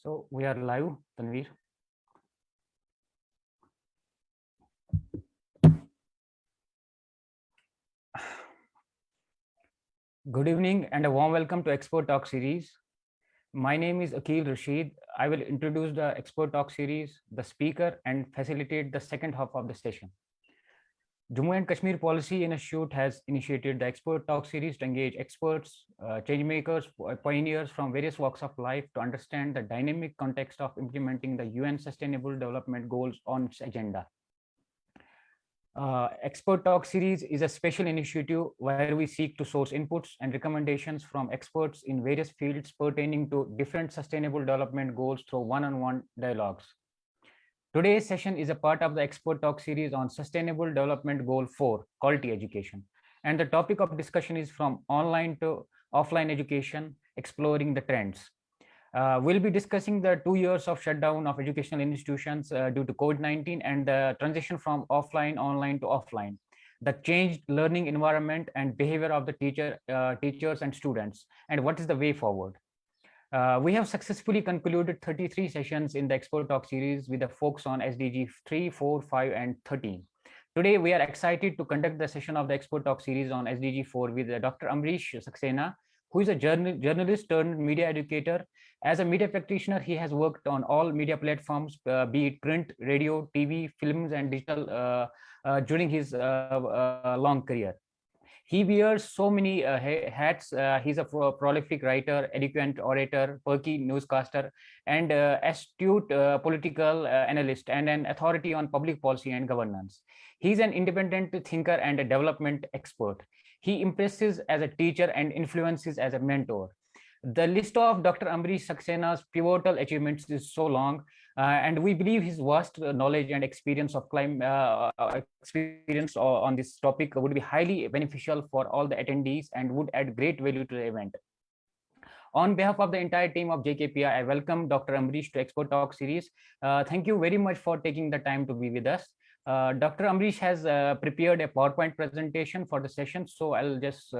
So we are live, Tanveer. Good evening and a warm welcome to Expert Talk series. My name is Akil Rashid. I will introduce the Expert Talk series, the speaker, and facilitate the second half of the session. Jammu and Kashmir Policy Institute has initiated the Expert Talk series to engage experts, changemakers, pioneers from various walks of life to understand the dynamic context of implementing the UN Sustainable Development Goals on its agenda. Expert Talk series is a special initiative where we seek to source inputs and recommendations from experts in various fields pertaining to different sustainable development goals through one-on-one dialogues. Today's session is a part of the Expert Talk series on Sustainable Development Goal 4, Quality Education. And the topic of discussion is from online to offline education, exploring the trends. We'll be discussing the 2 years of shutdown of educational institutions due to COVID-19 and the transition from offline, online to offline, the changed learning environment and behavior of the teachers and students, and what is the way forward. We have successfully concluded 33 sessions in the Expert Talk series with a focus on SDG 3, 4, 5, and 13. Today, we are excited to conduct the session of the Expert Talk series on SDG 4 with Dr. Amrish Saxena, who is a journalist turned media educator. As a media practitioner, he has worked on all media platforms, be it print, radio, TV, films, and digital during his long career. He wears so many hats. He's a prolific writer, eloquent orator, perky newscaster, and astute political analyst, and an authority on public policy and governance. He's an independent thinker and a development expert. He impresses as a teacher and influences as a mentor. The list of Dr. Amrish Saxena's pivotal achievements is so long, and we believe his vast knowledge and experience of experience on this topic would be highly beneficial for all the attendees and would add great value to the event. On behalf of the entire team of JKPI, I welcome Dr. Amrish to Expert Talk series. Thank you very much for taking the time to be with us. Dr. Amrish has prepared a PowerPoint presentation for the session, so I'll just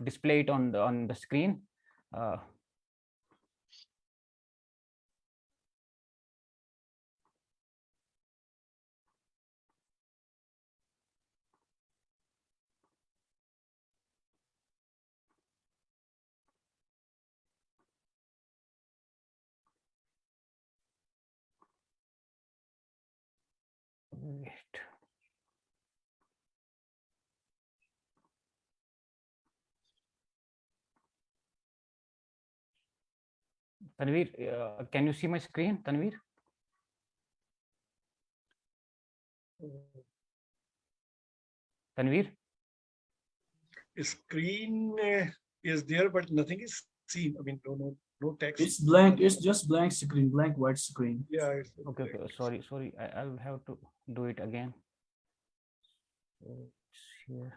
display it on the screen. Wait. Tanveer, can you see my screen, Tanveer? Tanveer? Screen is there, but nothing is seen. I mean, no text. It's blank. It's just blank screen, blank white screen. Yeah. Okay. Sorry. I'll have to do it again. So it's here.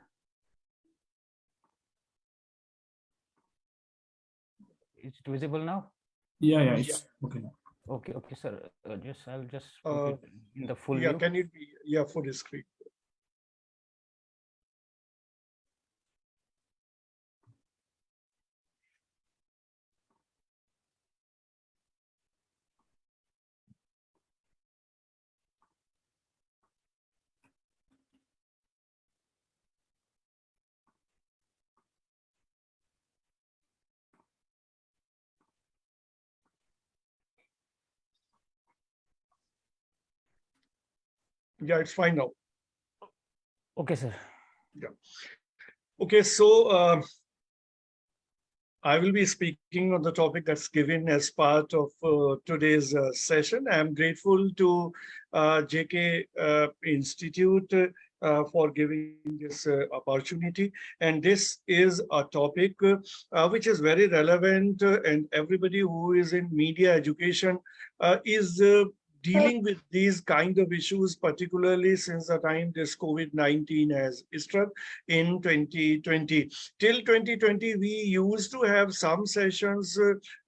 Is it visible now? Yeah. It's okay now. Okay, sir. I'll just put it in the full Yeah, view. can it be full screen? Yeah, it's fine now. Okay, sir. Yeah. Okay, so I will be speaking on the topic that's given as part of today's session. I'm grateful to JK Institute for giving this opportunity. And this is a topic which is very relevant and everybody who is in media education is dealing with these kind of issues, particularly since the time this COVID-19 has struck in 2020. Till 2020, we used to have some sessions,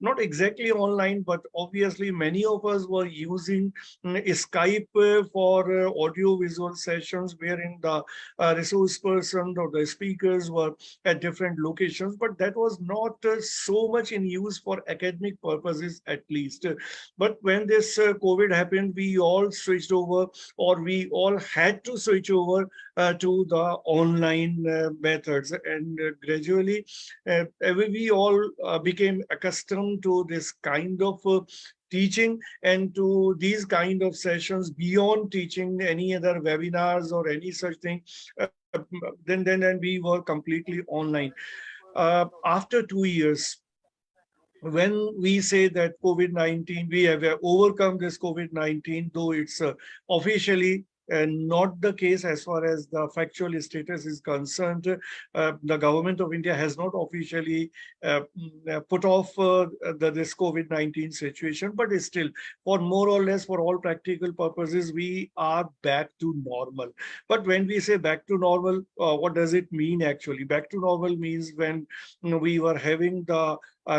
not exactly online, but obviously many of us were using Skype for audio-visual sessions, wherein the resource person or the speakers were at different locations, but that was not so much in use for academic purposes, at least. But when this COVID happened, we all switched over, or we all had to switch over to the online methods. And gradually, we all became accustomed to this kind of teaching and to these kind of sessions beyond teaching, any other webinars or any such thing. Then we were completely online. After 2 years, when we say that COVID-19, we have overcome this COVID-19, though it's officially not the case as far as the factual status is concerned. The government of India has not officially put off this COVID-19 situation, but it's still, for more or less, for all practical purposes, we are back to normal. But when we say back to normal, what does it mean actually? Back to normal means when we were having the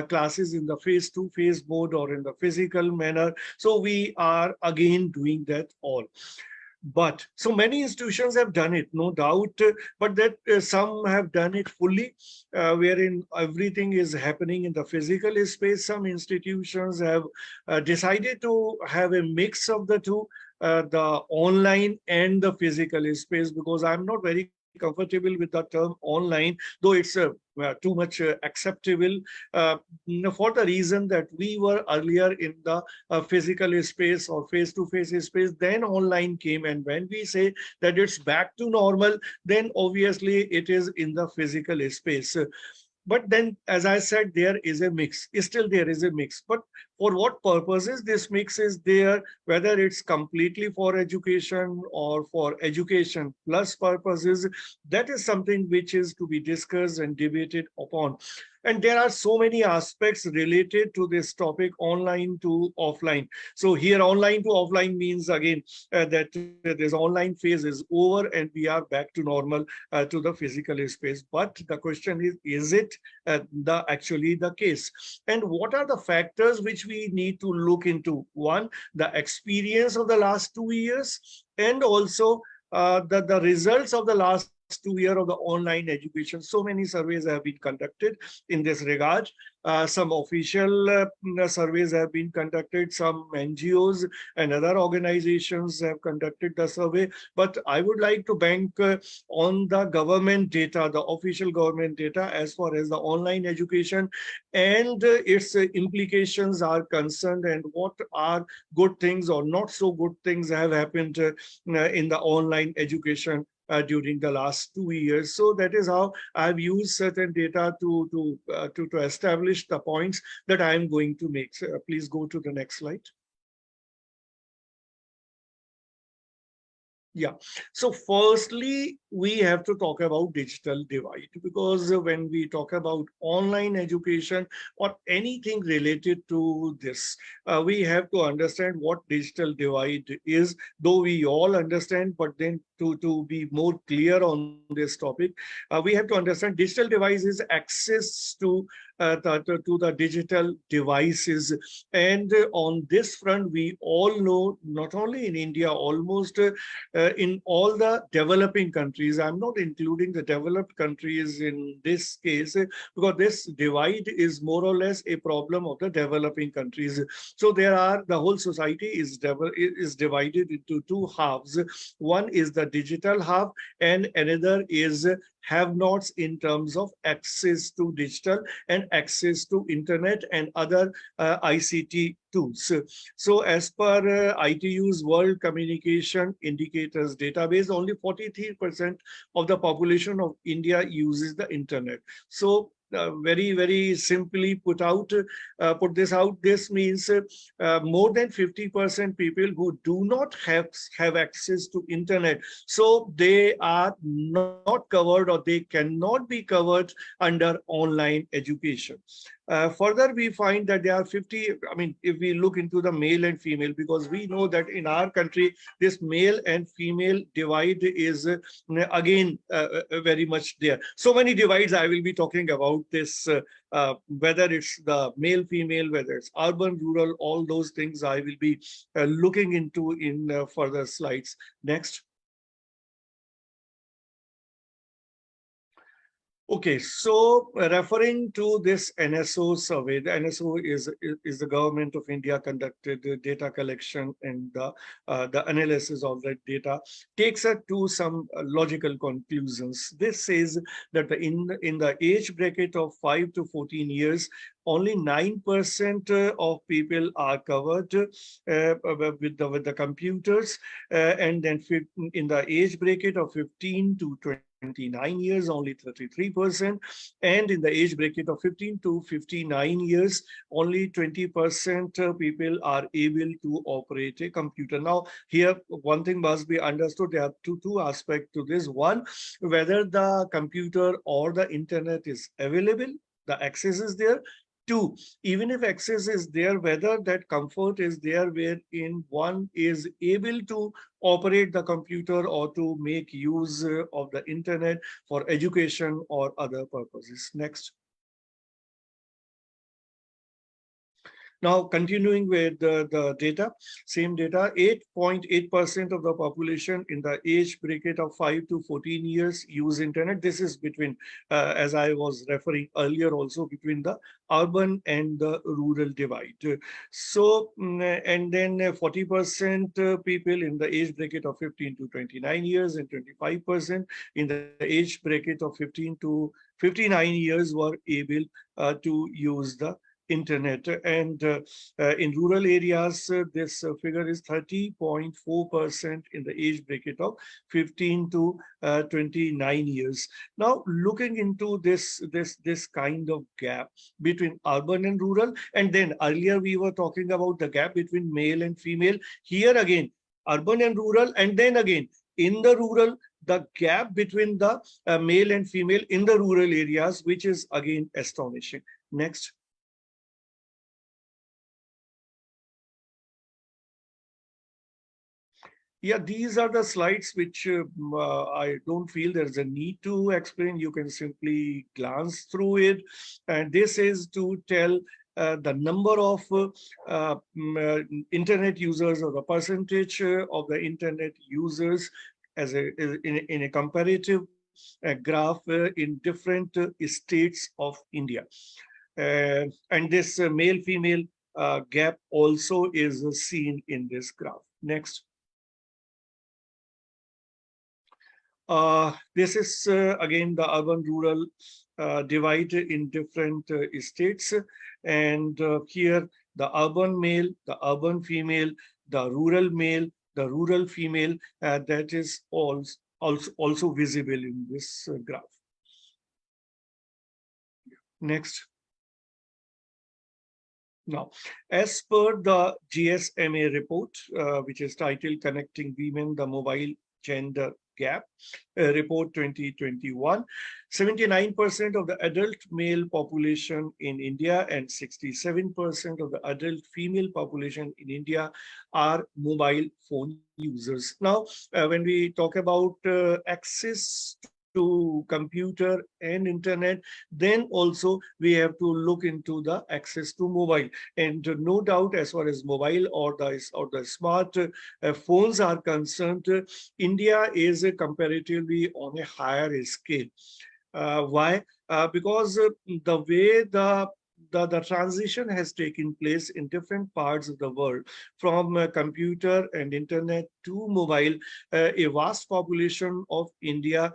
classes in the face-to-face mode or in the physical manner. So we are again doing that all. But so many institutions have done it, no doubt, but that some have done it fully, wherein everything is happening in the physical space. Some institutions have decided to have a mix of the two, the online and the physical space, because I'm not very comfortable with the term online, though it's too much acceptable, for the reason that we were earlier in the physical space or face-to-face space, then online came. And when we say that it's back to normal, then obviously it is in the physical space. But then, as I said, there is a mix. Still, there is a mix. But for what purposes this mix is there, whether it's completely for education or for education plus purposes, that is something which is to be discussed and debated upon. And there are so many aspects related to this topic, online to offline. So here, online to offline means again that this online phase is over and we are back to normal, to the physical space. But the question is it actually the case? And what are the factors which we need to look into? One, the experience of the last 2 years, and also the results of the last 2 years of the online education. So many surveys have been conducted in this regard. Some official surveys have been conducted. Some NGOs and other organizations have conducted the survey. But I would like to bank on the government data, the official government data, as far as the online education and its implications are concerned, and what are good things or not so good things have happened in the online education during the last 2 years. So that is how I've used certain data to establish the points that I am going to make. So please go to the next slide. Yeah. So firstly, we have to talk about digital divide, because when we talk about online education or anything related to this, we have to understand what digital divide is, though we all understand, but then to be more clear on this topic, we have to understand digital divide is access to the digital devices. And on this front, we all know, not only in India, almost in all the developing countries, I'm not including the developed countries in this case, because this divide is more or less a problem of the developing countries. So the whole society is divided into two halves. One is the digital half, and another is have-nots in terms of access to digital and access to internet and other ICT tools. So as per ITU's World Communication Indicators database, only 43% of the population of India uses the internet. So very, very simply put this out, this means more than 50% people who do not have access to internet. So they are not covered, or they cannot be covered under online education. Further, we find that there are 50, I mean, if we look into the male and female, because we know that in our country, this male and female divide is again very much there. So many divides I will be talking about this, whether it's the male, female, whether it's urban, rural, all those things I will be looking into in further slides. Next. Okay, so referring to this NSO survey, the NSO is the Government of India conducted data collection and the analysis of that data takes us to some logical conclusions. This says that in the age bracket of 5 to 14 years, only 9% of people are covered with the computers, and then in the age bracket of 15 to 29 years, only 33%, and in the age bracket of 15 to 59 years, only 20% people are able to operate a computer. Now, here one thing must be understood. There are two aspects to this. One, whether the computer or the internet is available, the access is there. Two, even if access is there, whether that comfort is there wherein one is able to operate the computer or to make use of the internet for education or other purposes. Next. Now, continuing with the data, same data, 8.8% of the population in the age bracket of 5 to 14 years use internet. This is between, as I was referring earlier, also between the urban and the rural divide. So, and then 40% people in the age bracket of 15 to 29 years and 25% in the age bracket of 15 to 59 years were able to use the internet. And in rural areas, this figure is 30.4% in the age bracket of 15 to 29 years. Now, looking into this kind of gap between urban and rural, and then earlier we were talking about the gap between male and female. Here again, urban and rural, and then again, in the rural, the gap between the male and female in the rural areas, which is again astonishing. Next. Yeah, these are the slides which I don't feel there's a need to explain. You can simply glance through it. And this is to tell the number of internet users, or the percentage of the internet users as in a comparative graph in different states of India. And this male-female gap also is seen in this graph. Next. This is again the urban-rural divide in different states, and here the urban male, the urban female, the rural male, the rural female, that is also visible in this graph. Next. Now, as per the GSMA report, which is titled Connecting Women, the Mobile Gender Gap, report 2021, 79% of the adult male population in India and 67% of the adult female population in India are mobile phone users. Now, when we talk about access to computer and internet, then also we have to look into the access to mobile. And no doubt, as far as mobile or the smart phones are concerned, India is comparatively on a higher scale. Why? Because the way the transition has taken place in different parts of the world, from computer and internet to mobile, a vast population of India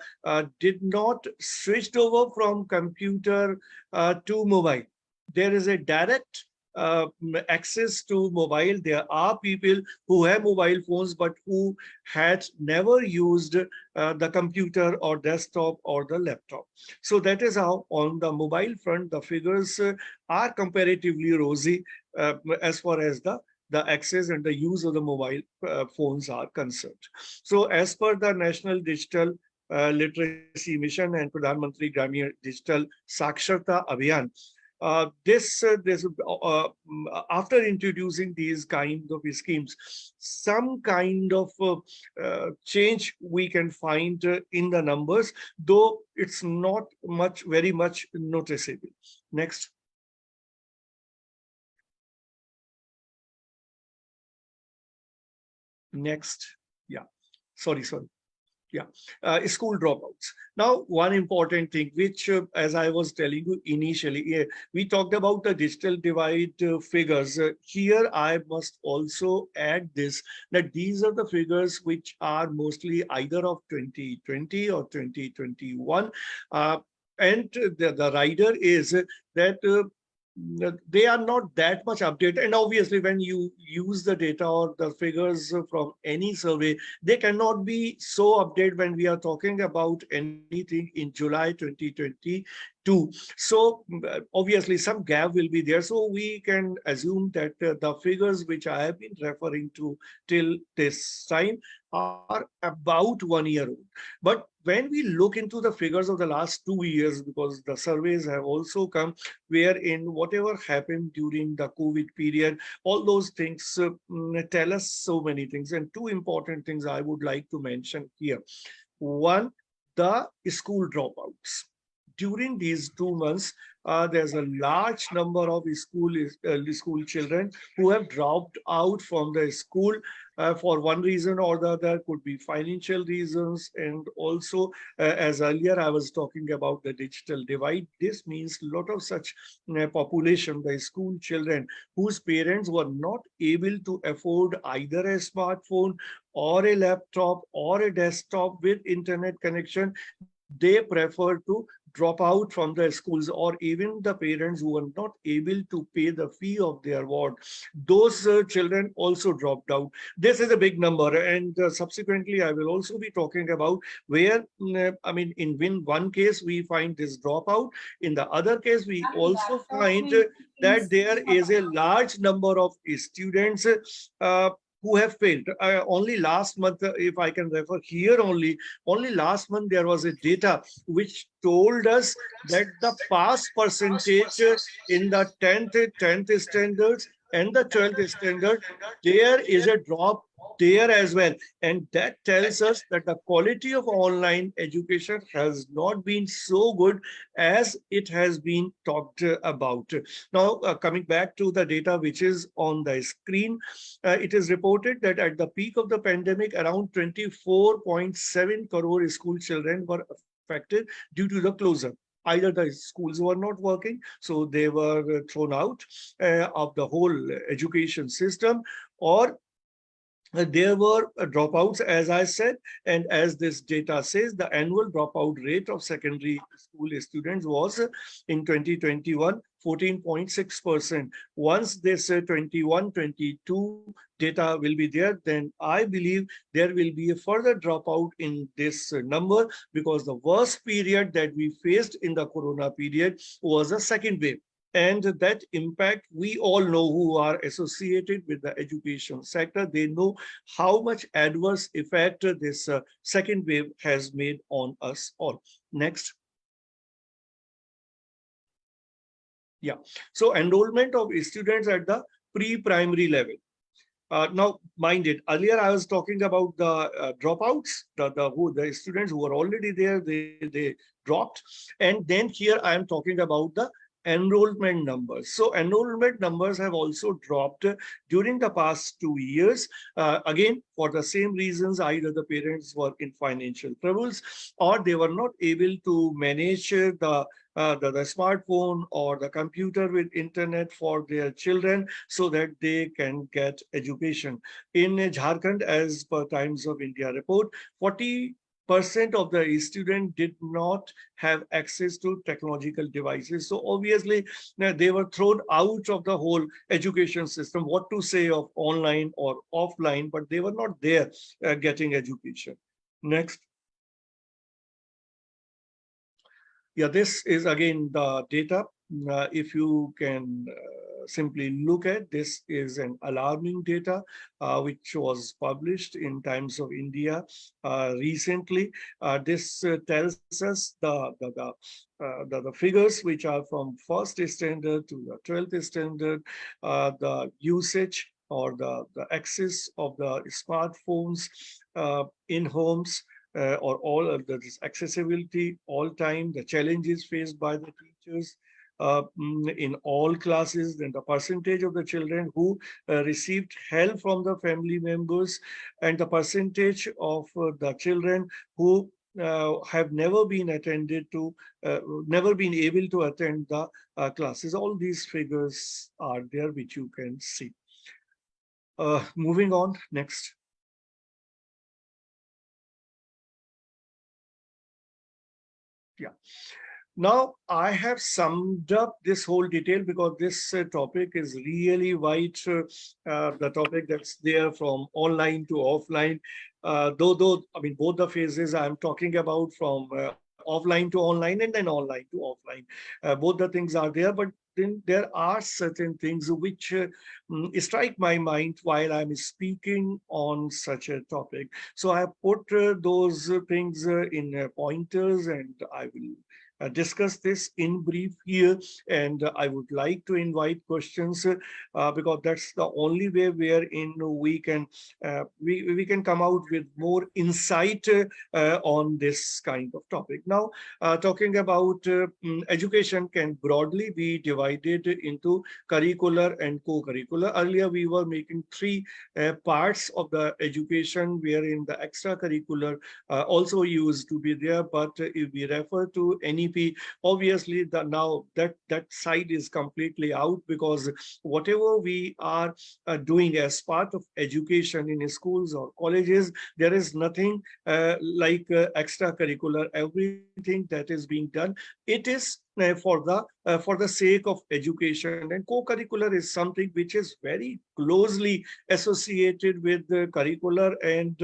did not switch over from computer to mobile. There is a direct access to mobile. There are people who have mobile phones, but who had never used the computer or desktop or the laptop. So that is how on the mobile front, the figures are comparatively rosy as far as the access and the use of the mobile phones are concerned. So as per the National Digital Literacy Mission and Pradhan Mantri Grameen Digital Saksharta Abhiyan, after introducing these kind of schemes, some kind of change we can find in the numbers, though it's not very much noticeable. Next. Next. Yeah. Sorry. Yeah, school dropouts. Now, one important thing, which, as I was telling you initially, we talked about the digital divide figures. Here, I must also add this, that these are the figures which are mostly either of 2020 or 2021. And the rider is that they are not that much updated. And obviously, when you use the data or the figures from any survey, they cannot be so updated when we are talking about anything in July 2022. So obviously, some gap will be there. So we can assume that the figures which I have been referring to till this time are about 1 year old. But when we look into the figures of the last 2 years, because the surveys have also come, wherein whatever happened during the COVID period, all those things tell us so many things. And two important things I would like to mention here. One, the school dropouts. During these 2 months, there's a large number of school children who have dropped out from the school for one reason or the other. Could be financial reasons, and also as earlier I was talking about the digital divide. This means a lot of such population, the school children whose parents were not able to afford either a smartphone or a laptop or a desktop with internet connection, they prefer to drop out from the schools, or even the parents who are not able to pay the fee of their ward. Those children also dropped out. This is a big number, and subsequently I will also be talking about where, I mean, in one case we find this dropout. In the other case, we also find that there is a large number of students who have failed. Only last month, if I can refer here only last month, there was a data which told us that the pass percentage in the 10th standards and the 12th standard, there is a drop there as well. And that tells us that the quality of online education has not been so good as it has been talked about. Now, coming back to the data which is on the screen, it is reported that at the peak of the pandemic, around 24.7 crore school children were affected due to the closure. Either the schools were not working, so they were thrown out of the whole education system, or there were dropouts, as I said, and as this data says, the annual dropout rate of secondary school students was in 2021 14.6%. Once this 21-22 data will be there, then I believe there will be a further dropout in this number, because the worst period that we faced in the corona period was a second wave. And that impact, we all know who are associated with the education sector. They know how much adverse effect this second wave has made on us all. Next. Yeah, so enrollment of students at the pre-primary level. Now, mind it, earlier I was talking about the dropouts, the students who were already there, they dropped. And then here I am talking about the enrollment numbers. So enrollment numbers have also dropped during the past 2 years. Again, for the same reasons, either the parents were in financial troubles, or they were not able to manage the smartphone or the computer with internet for their children so that they can get education. In Jharkhand, as per Times of India report, 40% of the students did not have access to technological devices. So obviously they were thrown out of the whole education system, what to say of online or offline, but they were not there getting education. Next. Yeah, this is again the data if you can simply look at, this is an alarming data which was published in Times of India recently. This tells us the figures which are from first standard to the 12th standard, the usage or the access of the smartphones in homes, or all of this accessibility all time, the challenges faced by the teachers in all classes, then the percentage of the children who received help from the family members, and the percentage of the children who have never been never been able to attend the classes. All these figures are there, which you can see. Moving on, next. Yeah. Now, I have summed up this whole detail because this topic is really wide. The topic that's there from online to offline. Though, I mean, both the phases I'm talking about, from offline to online and then online to offline. Both the things are there, but then there are certain things which strike my mind while I'm speaking on such a topic. So I put those things in pointers, and I will discuss this in brief here. And I would like to invite questions because that's the only way wherein we can come out with more insight on this kind of topic. Now, talking about education can broadly be divided into curricular and co-curricular. Earlier, we were making three parts of the education, wherein the extracurricular also used to be there. But if we refer to NEP, obviously now that side is completely out, because whatever we are doing as part of education in schools or colleges, there is nothing like extracurricular. Everything that is being done, it is for the sake of education. And co-curricular is something which is very closely associated with the curricular, and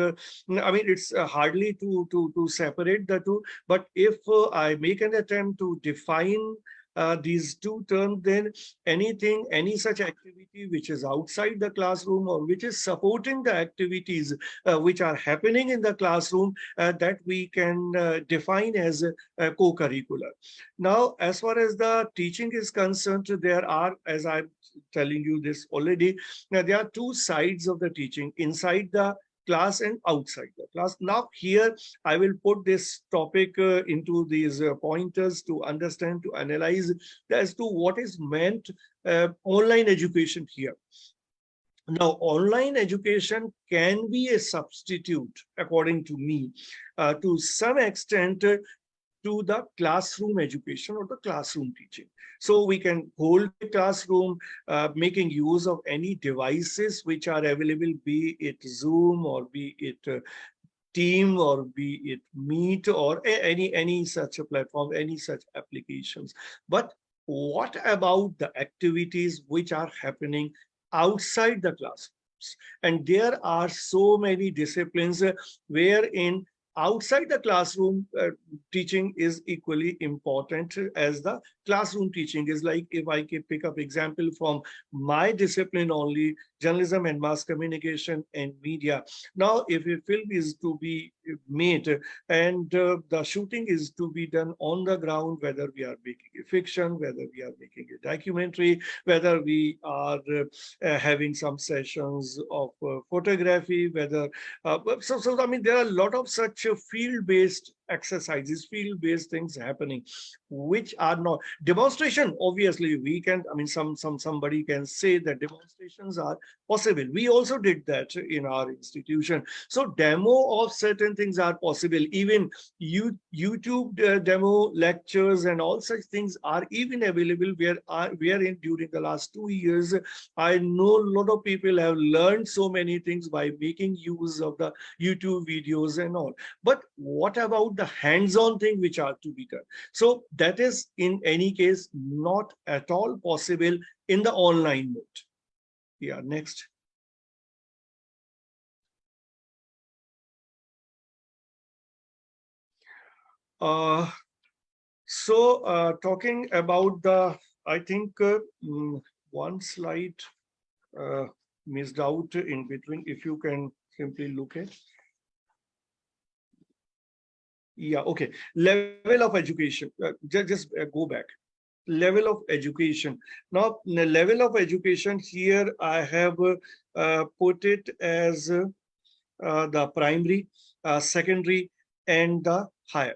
I mean, it's hardly to separate the two. But if I make an attempt to define these two terms, then any such activity which is outside the classroom, or which is supporting the activities which are happening in the classroom, that we can define as co-curricular. Now, as far as the teaching is concerned, there are, as I'm telling you this already, now there are two sides of the teaching: inside the class and outside the class. Now, here I will put this topic into these pointers to understand, to analyze as to what is meant online education here. Now, online education can be a substitute, according to me, to some extent, to the classroom education or the classroom teaching. So we can hold a classroom, making use of any devices which are available, be it Zoom, or be it Team, or be it Meet, or any such a platform, any such applications. But what about the activities which are happening outside the classrooms? And there are so many disciplines wherein outside the classroom teaching is equally important as the classroom teaching is. Like, if I can pick up example from my discipline only, journalism and mass communication and media. Now, if a film is to be made and the shooting is to be done on the ground, whether we are making a fiction, whether we are making a documentary, whether we are having some sessions of photography, whether so I mean, there are a lot of such field-based exercises, field-based things happening, which are not demonstration. Obviously, we can, I mean, somebody can say that demonstrations are possible. We also did that in our institution. So demo of certain things are possible. Even YouTube demo lectures and all such things are even available, wherein during the last 2 years, I know a lot of people have learned so many things by making use of the YouTube videos and all. But what about the hands-on thing which are to be done? So that is in any case not at all possible in the online mode. Yeah, next. Talking about the I think one slide missed out in between. If you can simply look at. Yeah, okay. Level of education. Just go back. Level of education. Now, the level of education here, I have put it as the primary, secondary, and the higher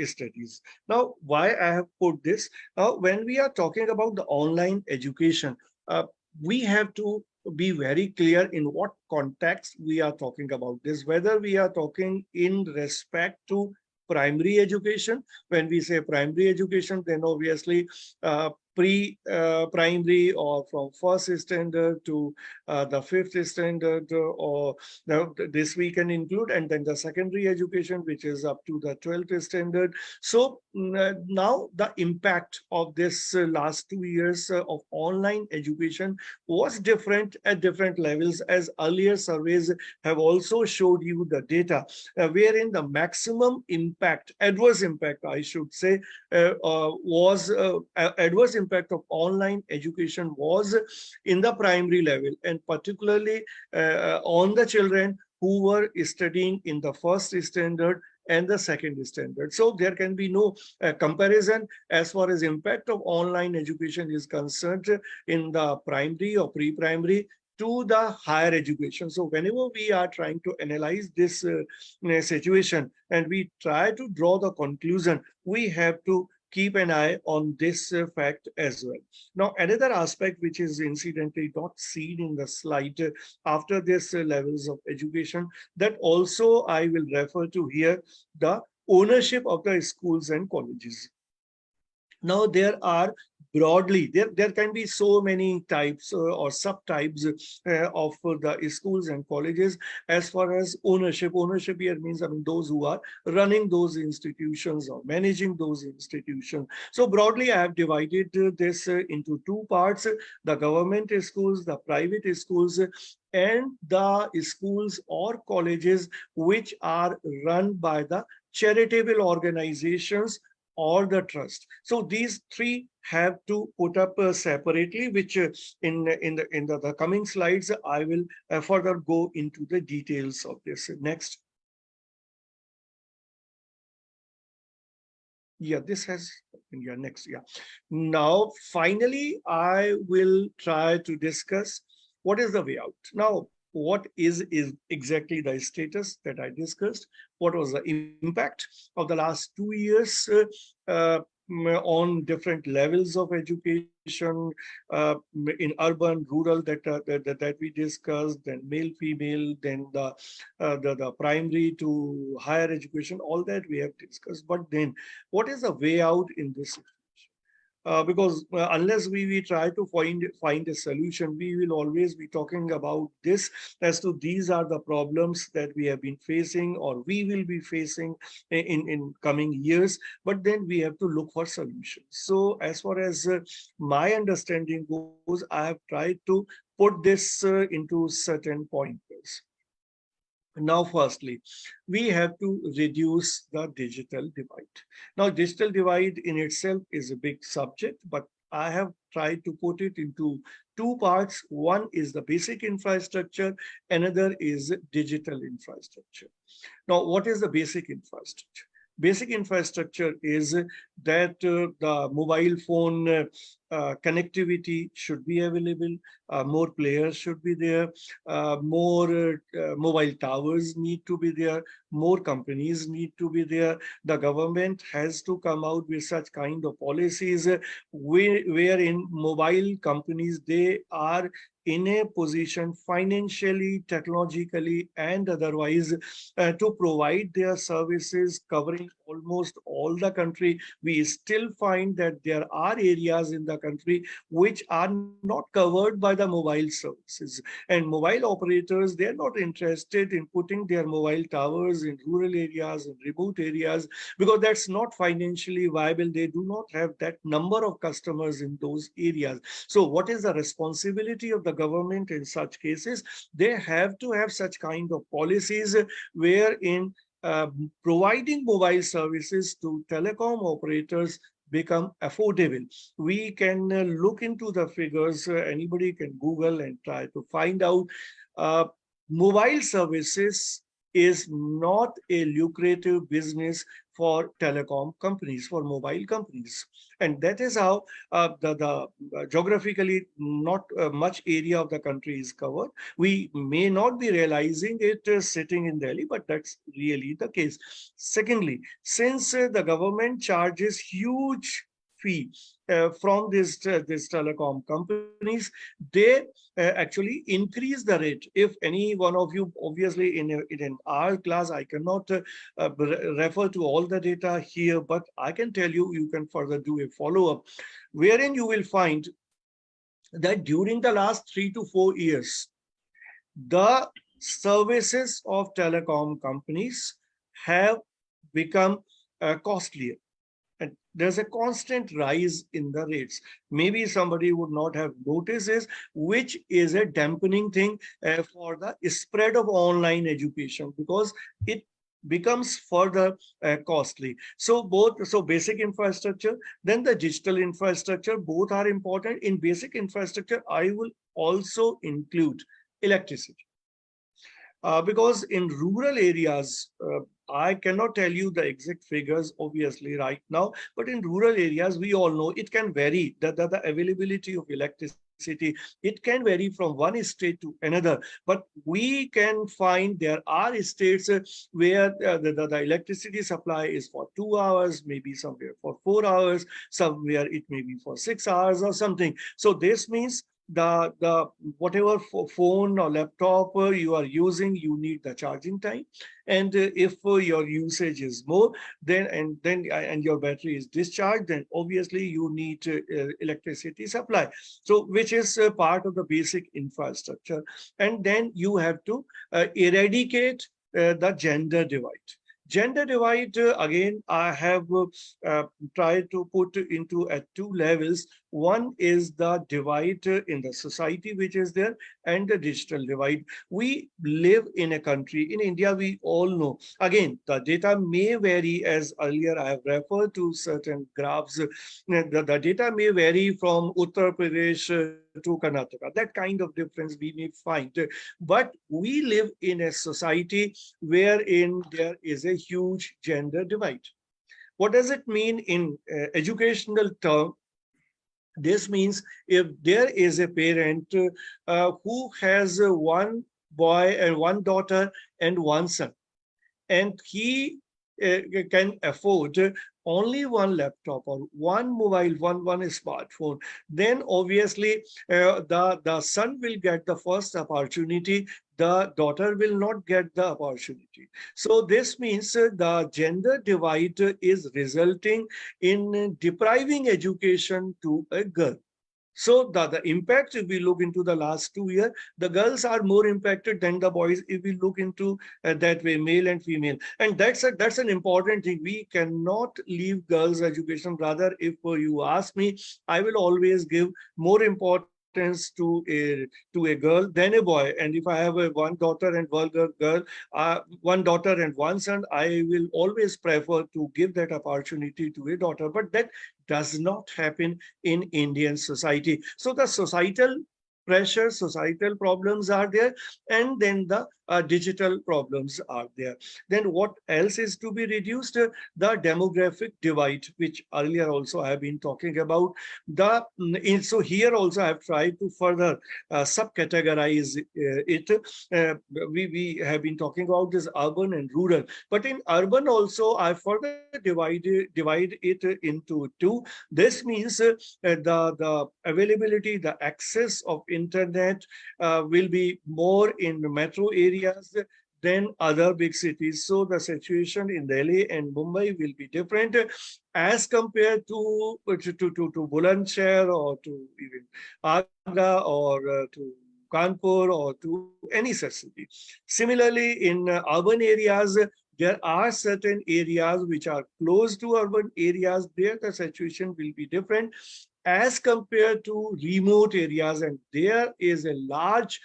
studies. Now, why I have put this? When we are talking about the online education, we have to be very clear in what context we are talking about this, whether we are talking in respect to primary education. When we say primary education, then obviously pre-primary or from first standard to the fifth standard, or now this we can include, and then the secondary education, which is up to the 12th standard. So now the impact of this last 2 years of online education was different at different levels, as earlier surveys have also showed you the data, wherein the maximum impact, adverse impact, I should say, was adverse impact of online education was in the primary level, and particularly on the children who were studying in the first standard and the second standard. So there can be no comparison as far as impact of online education is concerned in the primary or pre-primary to the higher education. So whenever we are trying to analyze this situation and we try to draw the conclusion, we have to keep an eye on this fact as well. Now, another aspect which is incidentally not seen in the slide after this levels of education, that also I will refer to here, the ownership of the schools and colleges. Now, there are broadly, there can be so many types or subtypes of the schools and colleges as far as ownership. Ownership here means, I mean, those who are running those institutions or managing those institutions. So broadly, I have divided this into two parts: the government schools, the private schools, and the schools or colleges which are run by the charitable organizations or the trust. So these three have to put up separately, which in the coming slides I will further go into the details of this. Next. Yeah, this has, yeah, next, yeah. Now, finally, I will try to discuss what is the way out. Now, what is exactly the status that I discussed? What was the impact of the last 2 years on different levels of education in urban, rural, that we discussed, then male, female, then the primary to higher education, all that we have discussed. But then what is the way out in this situation? Because unless we try to find a solution, we will always be talking about this as to these are the problems that we have been facing or we will be facing in coming years. But then we have to look for solutions. So as far as my understanding goes, I have tried to put this into certain pointers. Now, firstly, we have to reduce the digital divide. Now, digital divide in itself is a big subject, but I have tried to put it into two parts. One is the basic infrastructure, another is digital infrastructure. Now, what is the basic infrastructure? Basic infrastructure is that the mobile phone connectivity should be available, more players should be there, more mobile towers need to be there, more companies need to be there. The government has to come out with such kind of policies wherein mobile companies, they are in a position financially, technologically, and otherwise to provide their services covering almost all the country. We still find that there are areas in the country which are not covered by the mobile services. And mobile operators, they're not interested in putting their mobile towers in rural areas and remote areas because that's not financially viable. They do not have that number of customers in those areas. So what is the responsibility of the government in such cases? They have to have such kind of policies wherein providing mobile services to telecom operators, become affordable. We can look into the figures. Anybody can Google and try to find out. Uh, Mobile services is not a lucrative business for telecom companies, for mobile companies. And that is how the geographically not much area of the country is covered. We may not be realizing it sitting in Delhi, but that's really the case. Secondly, since the government charges huge fee from this telecom companies, they actually increase the rate. If any one of you, obviously in an hour class, I cannot refer to all the data here, but I can tell you, you can further do a follow-up, wherein you will find that during the last 3 to 4 years, the services of telecom companies have become costlier. And there's a constant rise in the rates. Maybe somebody would not have noticed this, which is a dampening thing for the spread of online education, because it becomes further costly. So basic infrastructure, then the digital infrastructure, both are important. In basic infrastructure, I will also include electricity. Because in rural areas, I cannot tell you the exact figures, obviously, right now, but in rural areas, we all know it can vary. The availability of electricity, it can vary from one state to another. But we can find there are states where the electricity supply is for 2 hours, maybe somewhere for 4 hours, somewhere it may be for 6 hours or something. So this means the whatever phone or laptop you are using, you need the charging time. And if your usage is more, and your battery is discharged, then obviously you need electricity supply. So which is part of the basic infrastructure. And then you have to eradicate the gender divide. Gender divide, again, I have tried to put into at two levels. One is the divide in the society which is there, and the digital divide. We live in a country, in India, we all know. Again, the data may vary, as earlier I have referred to certain graphs. The data may vary from Uttar Pradesh to Karnataka. That kind of difference we may find. But we live in a society wherein there is a huge gender divide. What does it mean in educational term? This means if there is a parent who has one boy and one daughter and one son, and he can afford only one laptop or one mobile, one smartphone, then obviously the son will get the first opportunity, the daughter will not get the opportunity. So this means the gender divide is resulting in depriving education to a girl. So the impact, if we look into the last 2 years, the girls are more impacted than the boys if we look into that way, male and female. And that's an important thing. We cannot leave girls' education. Rather, if you ask me, I will always give more importance to a girl than a boy. And if I have one daughter and one daughter and one son, I will always prefer to give that opportunity to a daughter. But that does not happen in Indian society. So the societal pressure, societal problems are there, and then the digital problems are there. Then what else is to be reduced? The demographic divide, which earlier also I have been talking about. So here also I have tried to further subcategorize it. We have been talking about this urban and rural, but in urban also I further divide it into two. This means the availability, the access of internet will be more in metro areas than other big cities. So the situation in Delhi and Mumbai will be different as compared to Bulandshahr or to even Agra or to Kanpur or to any such city. Similarly, in urban areas, there are certain areas which are close to urban areas. There the situation will be different as compared to remote areas, and there is a large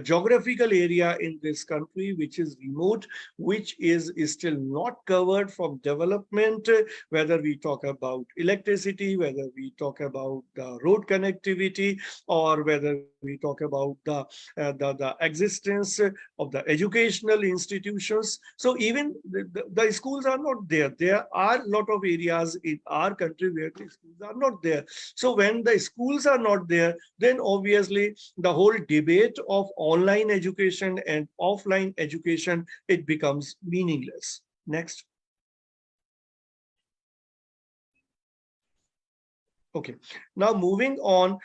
geographical area in this country which is remote, which is still not covered from development, whether we talk about electricity, whether we talk about the road connectivity, or whether we talk about the existence of the educational institutions. So even the schools are not there. There are a lot of areas in our country where the schools are not there. So when the schools are not there, then obviously the whole debate of online education and offline education, it becomes meaningless. Next. Okay, now moving on.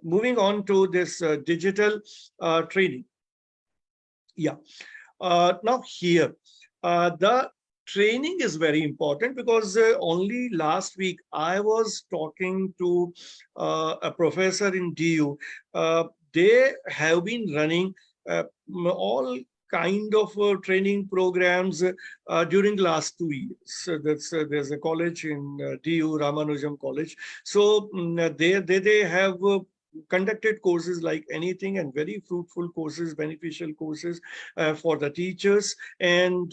Moving on to this digital training. Now here, the training is very important because only last week I was talking to a professor in DU. They have been running all kind of training programs during last 2 years. So there's a college in DU, Ramanujam College. So they have conducted courses like anything, and very fruitful courses, beneficial courses for the teachers. And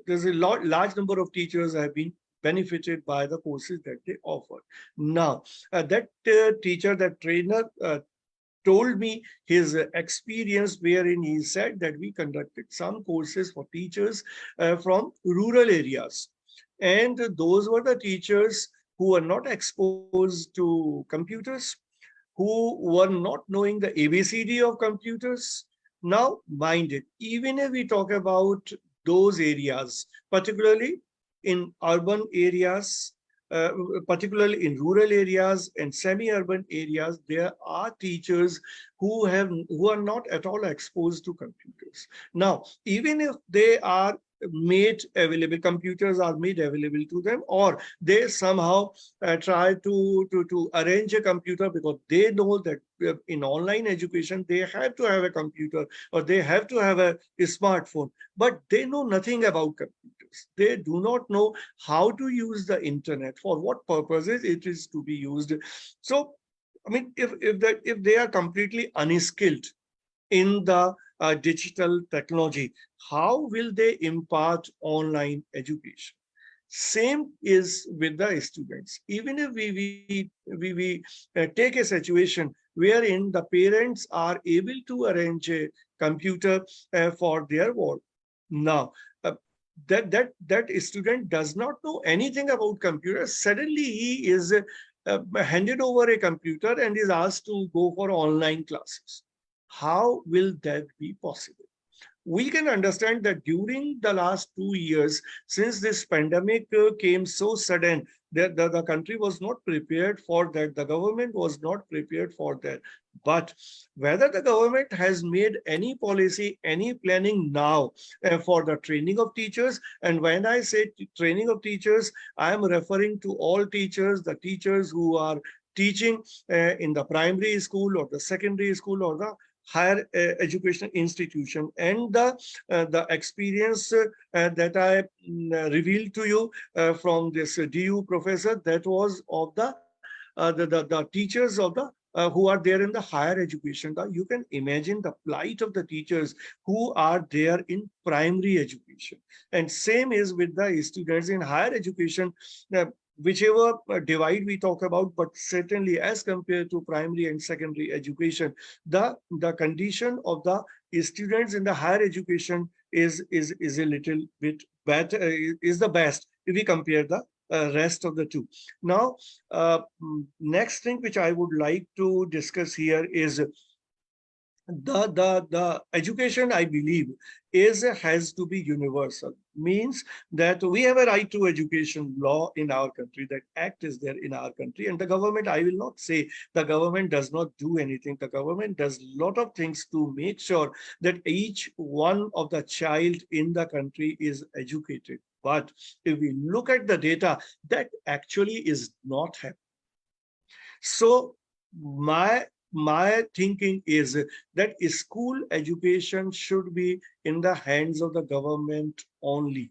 there's a large number of teachers have been benefited by the courses that they offer. Now, that teacher, that trainer told me his experience, wherein he said that we conducted some courses for teachers from rural areas. And those were the teachers who were not exposed to computers, who were not knowing the ABCD of computers. Now, mind it, even if we talk about those areas, particularly in urban areas, particularly in rural areas and semi-urban areas, there are teachers who are not at all exposed to computers. Now, even if they are made available, computers are made available to them, or they somehow try to arrange a computer, because they know that in online education they have to have a computer or they have to have a smartphone, but they know nothing about computers. They do not know how to use the internet, for what purposes it is to be used. So I mean, if they are completely unskilled in the digital technology, how will they impart online education? Same is with the students. Even if we take a situation wherein the parents are able to arrange a computer for their work. Now, that student does not know anything about computers. Suddenly he is handed over a computer and is asked to go for online classes. How will that be possible? We can understand that during the last 2 years, since this pandemic came so sudden, that the country was not prepared for that. The government was not prepared for that. But whether the government has made any policy, any planning now for the training of teachers, and when I say training of teachers, I am referring to all teachers, the teachers who are teaching in the primary school or the secondary school or the higher education institution. And the experience that I revealed to you from this DU professor, that was of the teachers of the who are there in the higher education. You can imagine the plight of the teachers who are there in primary education. And same is with the students in higher education. Whichever divide we talk about, but certainly as compared to primary and secondary education, the condition of the students in the higher education is a little bit better, is the best if we compare the rest of the two. Now, next thing which I would like to discuss here is the education, I believe, has to be universal. Means that we have a right to education law in our country. That act is there in our country, and the government, I will not say the government does not do anything. The government does a lot of things to make sure that each one of the child in the country is educated. But if we look at the data, that actually is not happening. So my thinking is that school education should be in the hands of the government only.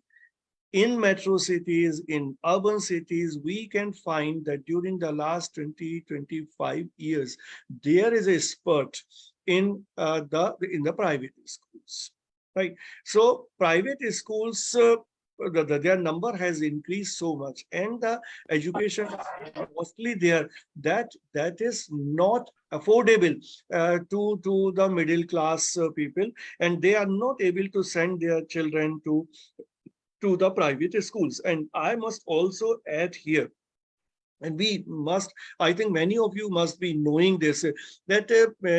in metro cities, in urban cities, we can find that during the last 20-25 years, there is a spurt in the private schools, right? So private schools, their number has increased so much, and the education is mostly there that is not affordable to the middle class people, and they are not able to send their children to the private schools. And I must also add here, and we must, I think many of you must be knowing this, that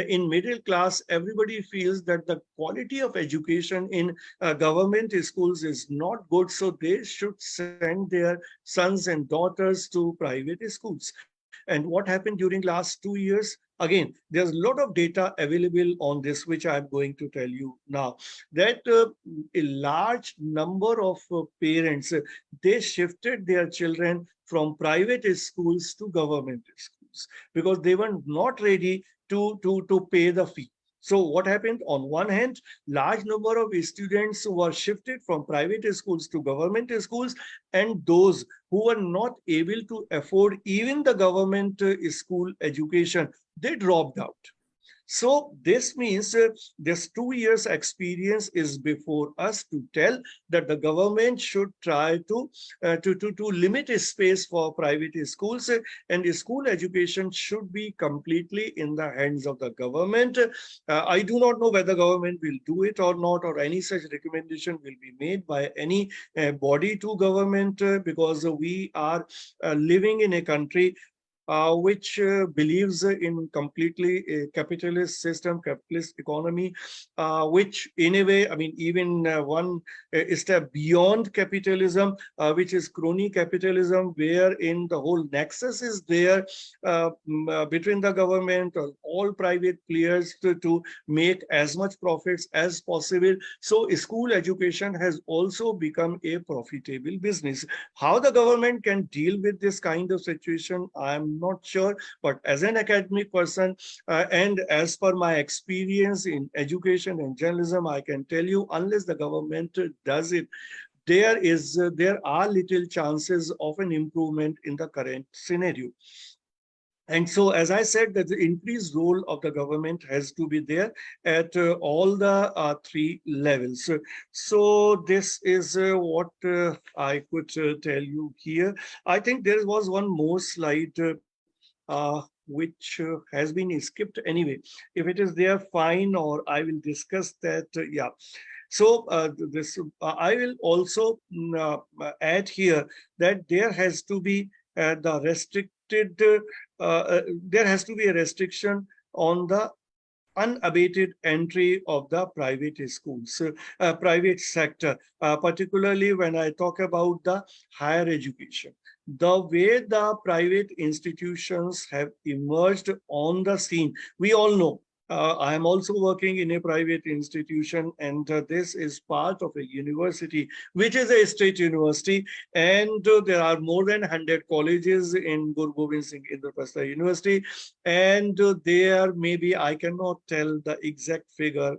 in middle class, everybody feels that the quality of education in government schools is not good, so they should send their sons and daughters to private schools. And what happened during last 2 years? Again, there's a lot of data available on this, which I'm going to tell you now, that a large number of parents, they shifted their children from private schools to government schools because they were not ready to pay the fee. So what happened? On one hand, large number of students were shifted from private schools to government schools, and those who were not able to afford even the government school education, they dropped out. So this means this 2 years experience is before us to tell that the government should try to limit a space for private schools, and the school education should be completely in the hands of the government. I do not know whether government will do it or not, or any such recommendation will be made by any body to government, because we are living in a country which believes in completely a capitalist system, capitalist economy, which in a way, I mean, even one step beyond capitalism, which is crony capitalism, wherein the whole nexus is there between the government or all private players to make as much profits as possible. So school education has also become a profitable business. How the government can deal with this kind of situation, I'm not sure, but as an academic person and as per my experience in education and journalism, I can tell you, unless the government does it, there are little chances of an improvement in the current scenario. And so, as I said, that the increased role of the government has to be there at all the three levels. So this is what I could tell you here. I think there was one more slide which has been skipped anyway. If it is there, fine, or I will discuss that. Yeah. So I will also add here that there has to be the restricted, there has to be a restriction on the unabated entry of the private schools, private sector, particularly when I talk about the higher education. The way the private institutions have emerged on the scene, we all know. I am also working in a private institution, and this is part of a university, which is a state university. And there are more than 100 colleges in Guru Gobind Singh Indraprastha University. And there, maybe I cannot tell the exact figure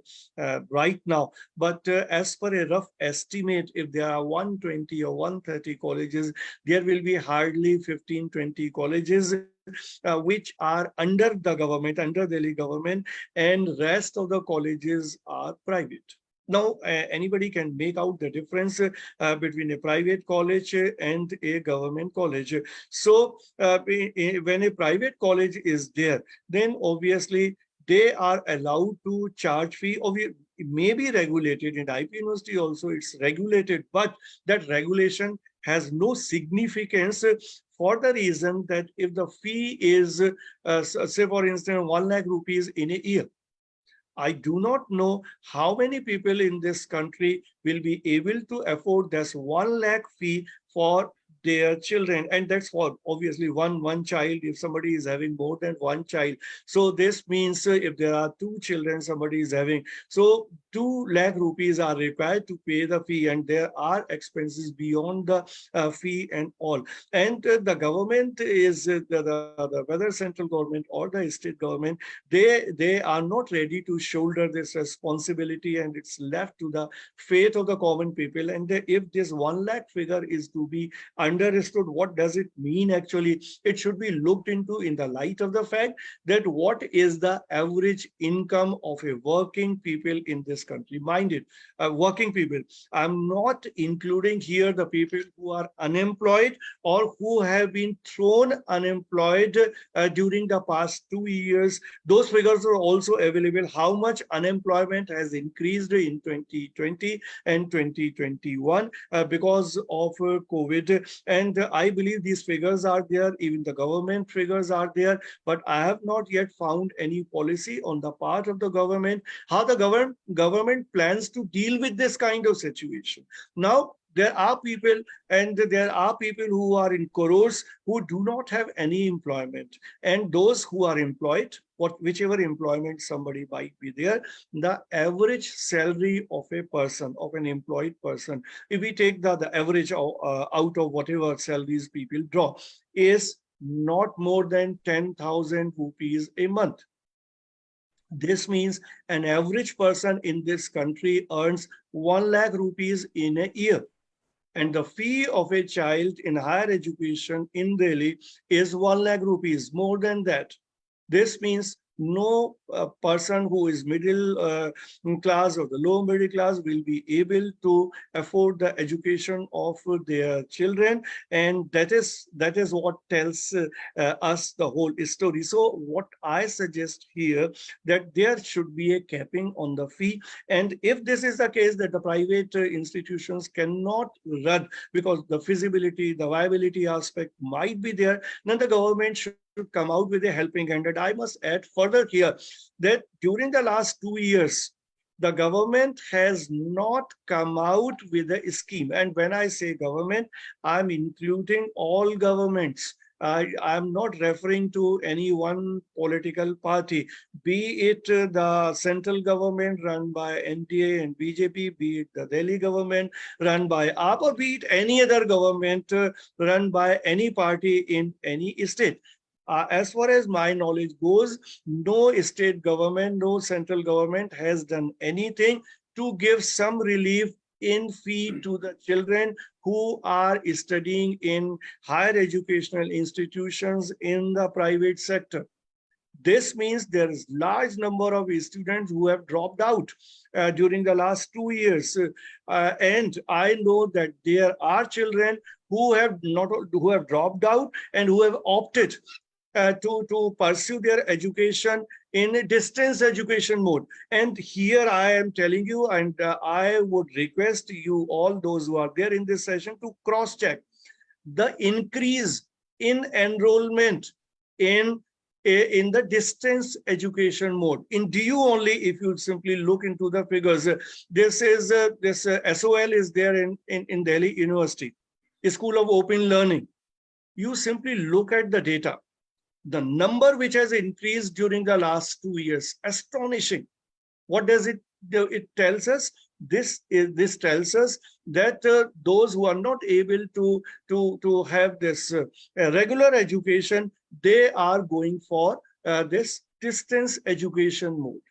right now, but as per a rough estimate, if there are 120 or 130 colleges, there will be hardly 15-20 colleges which are under the government, under Delhi government, and rest of the colleges are private. Now, anybody can make out the difference between a private college and a government college. So when a private college is there, then obviously they are allowed to charge fee. It may be regulated. In IP University also it's regulated, but that regulation has no significance for the reason that if the fee is, say for instance, 1 lakh rupees in a year, I do not know how many people in this country will be able to afford this 1 lakh fee for their children. And that's what, obviously, one child, if somebody is having more than one child. So this means if there are two children somebody is having, so 2 lakh rupees are required to pay the fee, and there are expenses beyond the fee and all. And the government is, whether central government or the state government, they are not ready to shoulder this responsibility, and it's left to the fate of the common people. And if this 1 lakh figure is to be understood, what does it mean actually? It should be looked into in the light of the fact that what is the average income of a working people in this country. Mind it, working people. I'm not including here the people who are unemployed or who have been thrown unemployed during the past 2 years. Those figures are also available. How much unemployment has increased in 2020 and 2021 because of COVID. And I believe these figures are there. Even the government figures are there. But I have not yet found any policy on the part of the government, how the government plans to deal with this kind of situation. Now, there are people who are in crores who do not have any employment. And those who are employed, whichever employment somebody might be there, the average salary of a person, of an employed person, if we take the average out of whatever salaries people draw, is not more than 10,000 rupees a month. This means an average person in this country earns 1 lakh rupees in a year. And the fee of a child in higher education in Delhi is 1 lakh rupees, more than that. This means no person who is middle class or the low middle class will be able to afford the education of their children. And that is what tells us the whole story. So what I suggest here, that there should be a capping on the fee. And if this is the case, that the private institutions cannot run because the feasibility, the viability aspect might be there, then the government should come out with a helping hand. And I must add further here that during the last 2 years, the government has not come out with a scheme. And when I say government, I'm including all governments. I'm not referring to any one political party, be it the central government run by NDA and BJP, be it the Delhi government run by AAP, or be it any other government run by any party in any state. As far as my knowledge goes, no state government, no central government has done anything to give some relief in fee to the children who are studying in higher educational institutions in the private sector. This means there is large number of students who have dropped out during the last 2 years. And I know that there are children who have dropped out and who have opted to pursue their education in a distance education mode. And here I am telling you, and I would request you, all those who are there in this session, to cross-check the increase in enrollment in the distance education mode. In DU only, if you simply look into the figures, this SOL is there in Delhi University, School of Open Learning. You simply look at the data. The number which has increased during the last 2 years, astonishing. What does it do? It tells us, this tells us that those who are not able to have this regular education, they are going for this distance education mode.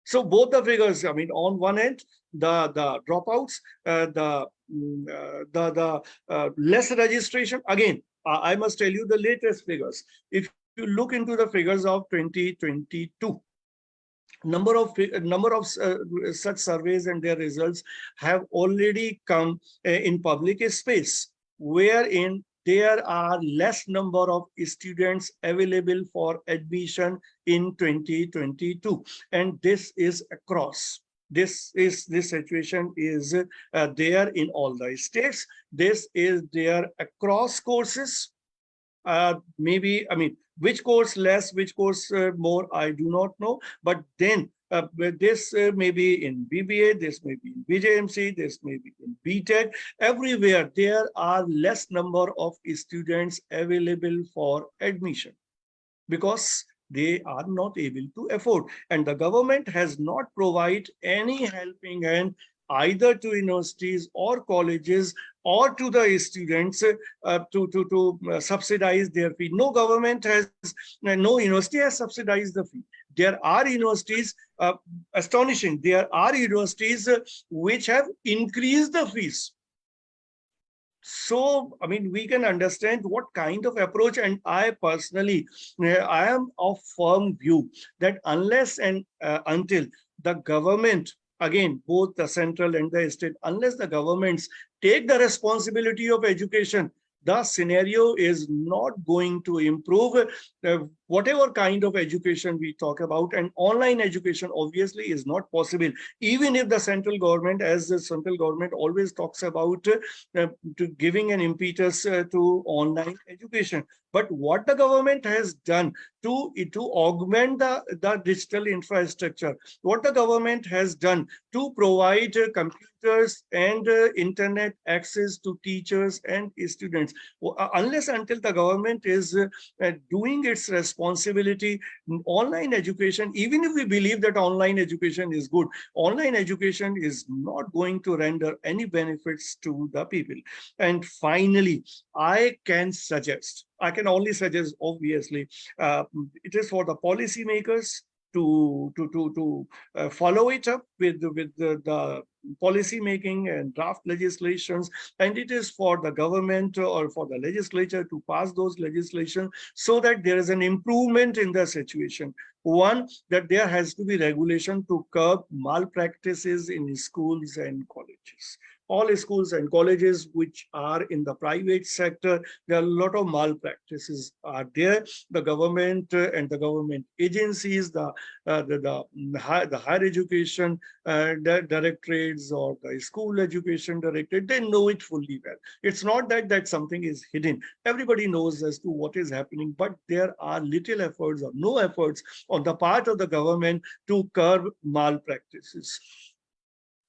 So both the figures, I mean, on one end, the dropouts, the less registration. Again, I must tell you the latest figures. If you look into the figures of 2022, number of such surveys and their results have already come in public space, wherein there are less number of students available for admission in 2022, and this is across. This situation is there in all the states. This is there across courses. Maybe, I mean, which course less, which course more, I do not know. But then This may be in BBA, this may be in BJMC, this may be in BTech. Everywhere there are less number of students available for admission because they are not able to afford. And the government has not provided any helping hand either to universities or colleges or to the students to subsidize their fee. No government has, no university has subsidized the fee. There are universities, astonishing, there are universities which have increased the fees. So, I mean, we can understand what kind of approach, and I personally, I am of firm view that unless and until the government, again, both the central and the state, unless the governments take the responsibility of education, the scenario is not going to improve. Whatever kind of education we talk about, and online education obviously is not possible, even if the central government, as the central government always talks about to giving an impetus to online education. But what the government has done to augment the digital infrastructure, what the government has done to provide computers and internet access to teachers and students, unless until the government is doing its responsibility, online education, even if we believe that online education is good, online education is not going to render any benefits to the people. And finally, I can only suggest, obviously, it is for the policymakers to follow it up with the policy making and draft legislations, and it is for the government or for the legislature to pass those legislations so that there is an improvement in the situation. One, that there has to be regulation to curb malpractices in schools and colleges. All schools and colleges which are in the private sector, there are a lot of malpractices are there. The government and the government agencies, the higher education directorates or the school education directorate, they know it fully well. It's not that something is hidden. Everybody knows as to what is happening, but there are little efforts or no efforts on the part of the government to curb malpractices.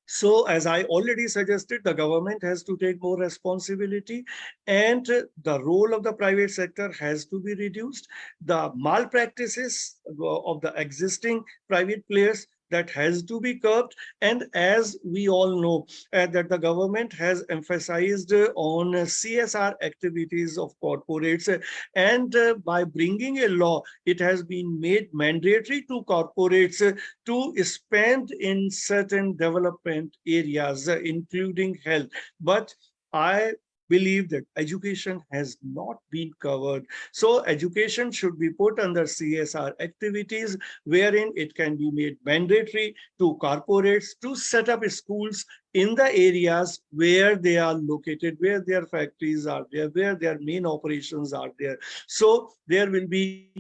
So, as I already suggested, the government has to take more responsibility, and the role of the private sector has to be reduced. The malpractices of the existing private players, that has to be curbed. And as we all know, that the government has emphasized on CSR activities of corporates, and by bringing a law, it has been made mandatory to corporates to spend in certain development areas, including health. But I believe that education has not been covered. So education should be put under CSR activities, wherein it can be made mandatory to corporates to set up schools in the areas where they are located, where their factories are there, where their main operations are there. So there will be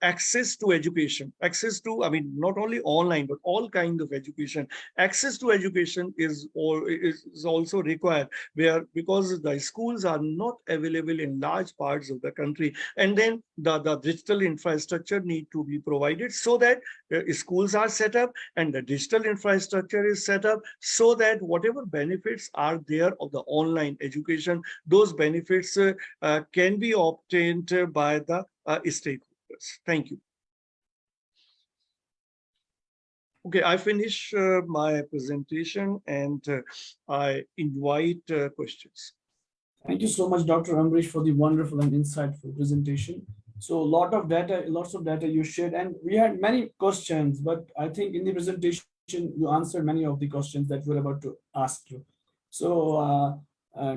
access to education, access to, I mean, not only online, but all kinds of education. Access to education is also required, because the schools are not available in large parts of the country. And then the digital infrastructure need to be provided so that schools are set up and the digital infrastructure is set up, so that whatever benefits are there of the online education, those benefits can be obtained by the stakeholders. Thank you. Okay, I finish my presentation, and I invite questions. Thank you so much, Dr. Amrish, for the wonderful and insightful presentation. So lots of data you shared, and we had many questions, but I think in the presentation, you answered many of the questions that we were about to ask you. So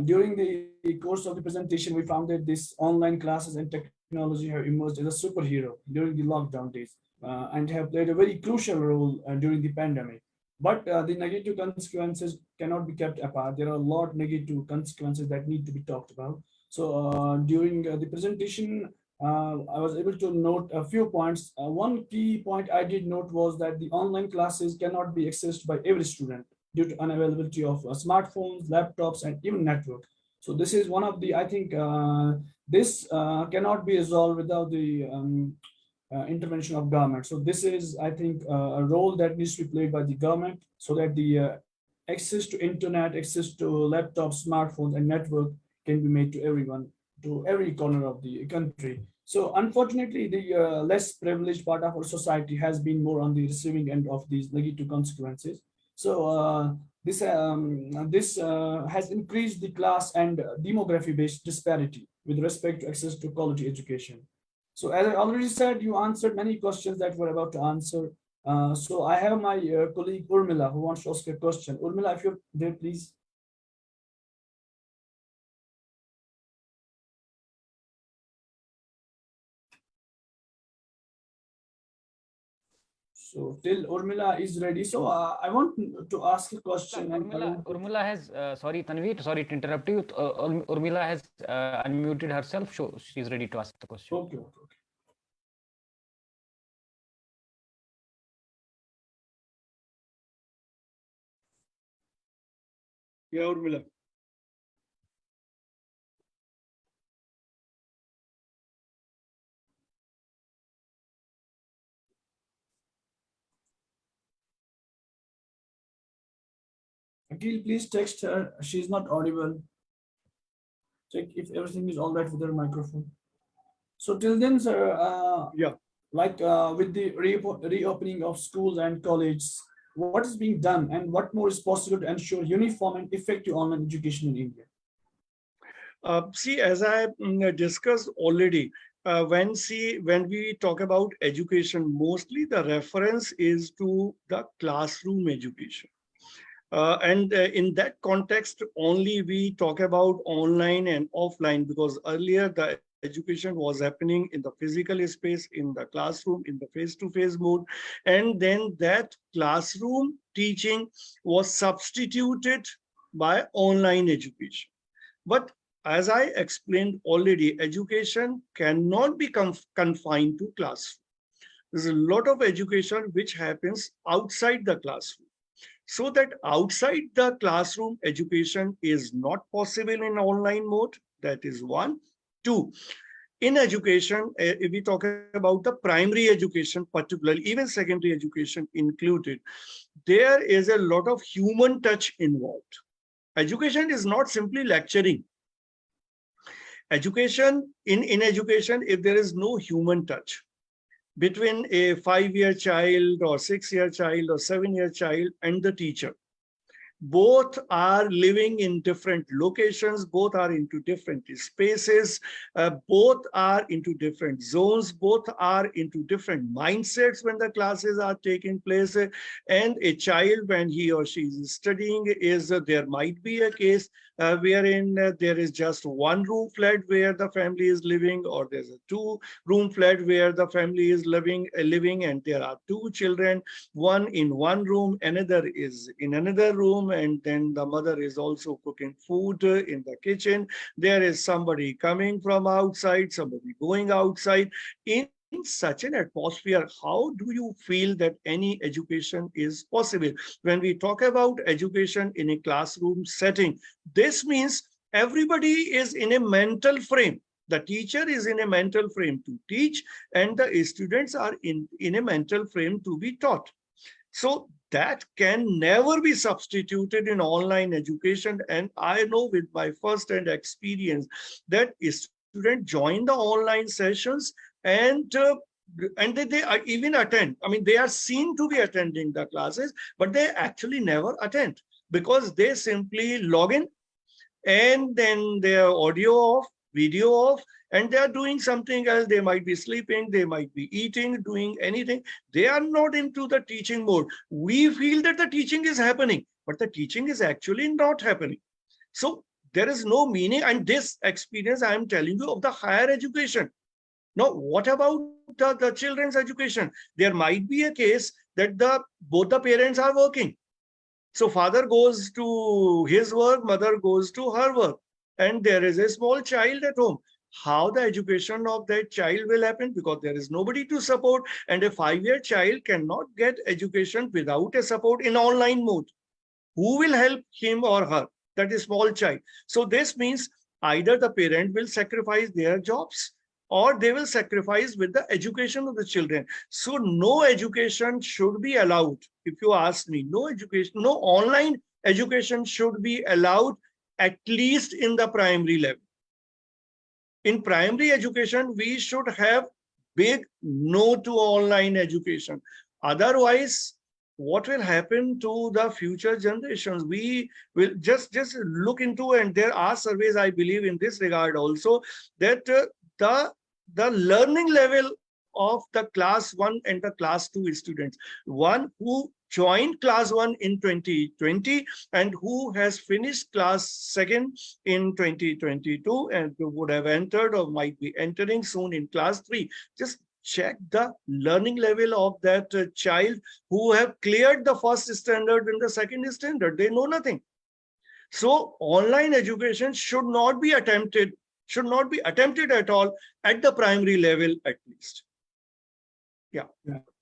during the course of the presentation, we found that this online classes and technology have emerged as a superhero during the lockdown days and have played a very crucial role during the pandemic. But the negative consequences cannot be kept apart. There are a lot of negative consequences that need to be talked about. So during the presentation, I was able to note a few points. One key point I did note was that the online classes cannot be accessed by every student due to unavailability of smartphones, laptops, and even network. So this is one of the, I think, this cannot be resolved without the intervention of government. So this is, I think, a role that needs to be played by the government so that the access to internet, access to laptops, smartphones, and network can be made to everyone, to every corner of the country. So unfortunately, the less privileged part of our society has been more on the receiving end of these negative consequences. So this has increased the class and demography-based disparity with respect to access to quality education. So as I already said, you answered many questions that we're about to answer. So I have my colleague Urmila who wants to ask a question. Urmila, if you're there, please. So till Urmila is ready. So I want to ask a question. Urmila has, sorry Tanveer, sorry to interrupt you. Urmila has unmuted herself, so she's ready to ask the question. Okay. Yeah, Urmila. Akil, please text her. She's not audible. Check if everything is all right with her microphone. So till then, sir, Yeah. like with the reopening of schools and colleges, what is being done and what more is possible to ensure uniform and effective online education in India? See, as I discussed already, when we talk about education, mostly the reference is to the classroom education. And in that context, only we talk about online and offline, because earlier the education was happening in the physical space, in the classroom, in the face-to-face mode. And then that classroom teaching was substituted by online education. But as I explained already, education cannot be confined to classroom. There's a lot of education which happens outside the classroom. So that outside the classroom education is not possible in online mode. That is one. Two, in education, if we talk about the primary education, particularly even secondary education included, there is a lot of human touch involved. Education is not simply lecturing. Education, in education, if there is no human touch between a 5-year child or 6-year child or 7-year child and the teacher, both are living in different locations, both are into different spaces, both are into different zones, both are into different mindsets when the classes are taking place. And a child, when he or she is studying, there might be a case wherein there is just one room flat where the family is living, or there's a 2-room flat where the family is living, and there are 2 children, one in one room, another is in another room, and then the mother is also cooking food in the kitchen. There is somebody coming from outside, somebody going outside. In such an atmosphere, how do you feel that any education is possible? When we talk about education in a classroom setting, this means everybody is in a mental frame. The teacher is in a mental frame to teach, and the students are in a mental frame to be taught. So that can never be substituted in online education. And I know with my first-hand experience that students join the online sessions and they even attend. I mean, they are seen to be attending the classes, but they actually never attend because they simply log in and then their audio off, video off, and they are doing something else. They might be sleeping, they might be eating, doing anything. They are not into the teaching mode. We feel that the teaching is happening, but the teaching is actually not happening. So there is no meaning. And this experience I am telling you of the higher education. Now, what about the children's education? There might be a case that both the parents are working. So father goes to his work, mother goes to her work, and there is a small child at home. How the education of that child will happen? Because there is nobody to support, and a 5-year child cannot get education without a support in online mode. Who will help him or her? That is small child. So this means either the parent will sacrifice their jobs or they will sacrifice with the education of the children. So no education should be allowed. If you ask me, no education, no online education should be allowed, at least in the primary level. In primary education, we should have big no to online education. Otherwise, what will happen to the future generations? We will just look into, and there are surveys, I believe, in this regard also, that the learning level of the class 1 and the class 2 students, one who joined class 1 in 2020 and who has finished class 2nd in 2022 and would have entered or might be entering soon in class 3, just check the learning level of that child who have cleared the first standard and the second standard. They know nothing. So online education should not be attempted at all at the primary level, at least. Yeah.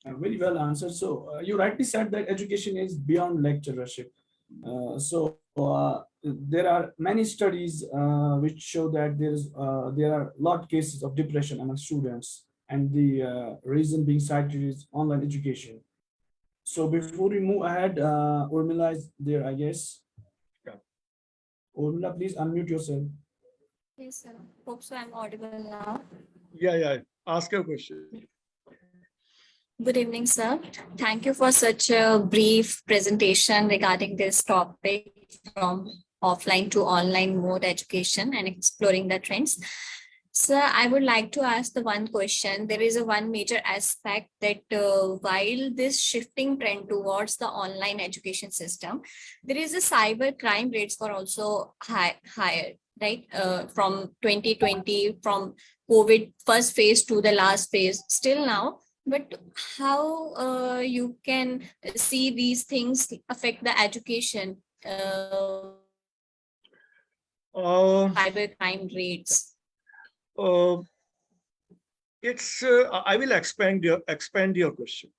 Very well answered. So you rightly said that education is beyond lecturership. There are many studies which show that there are a lot of cases of depression among students, and the reason being cited is online education. So before we move ahead, Urmila is there, I guess. Yeah. Urmila, please unmute yourself. Yes, sir. Hope so I'm audible now. Yeah. Ask your question. Good evening, sir. Thank you for such a brief presentation regarding this topic from offline to online mode education and exploring the trends. Sir, I would like to ask the one question. There is a one major aspect that while this shifting trend towards the online education system, there is a cyber crime rates for also higher, right? From 2020, from COVID first phase to the last phase, still now. But how you can see these things affect the education, cyber crime rates? It's I will expand your question.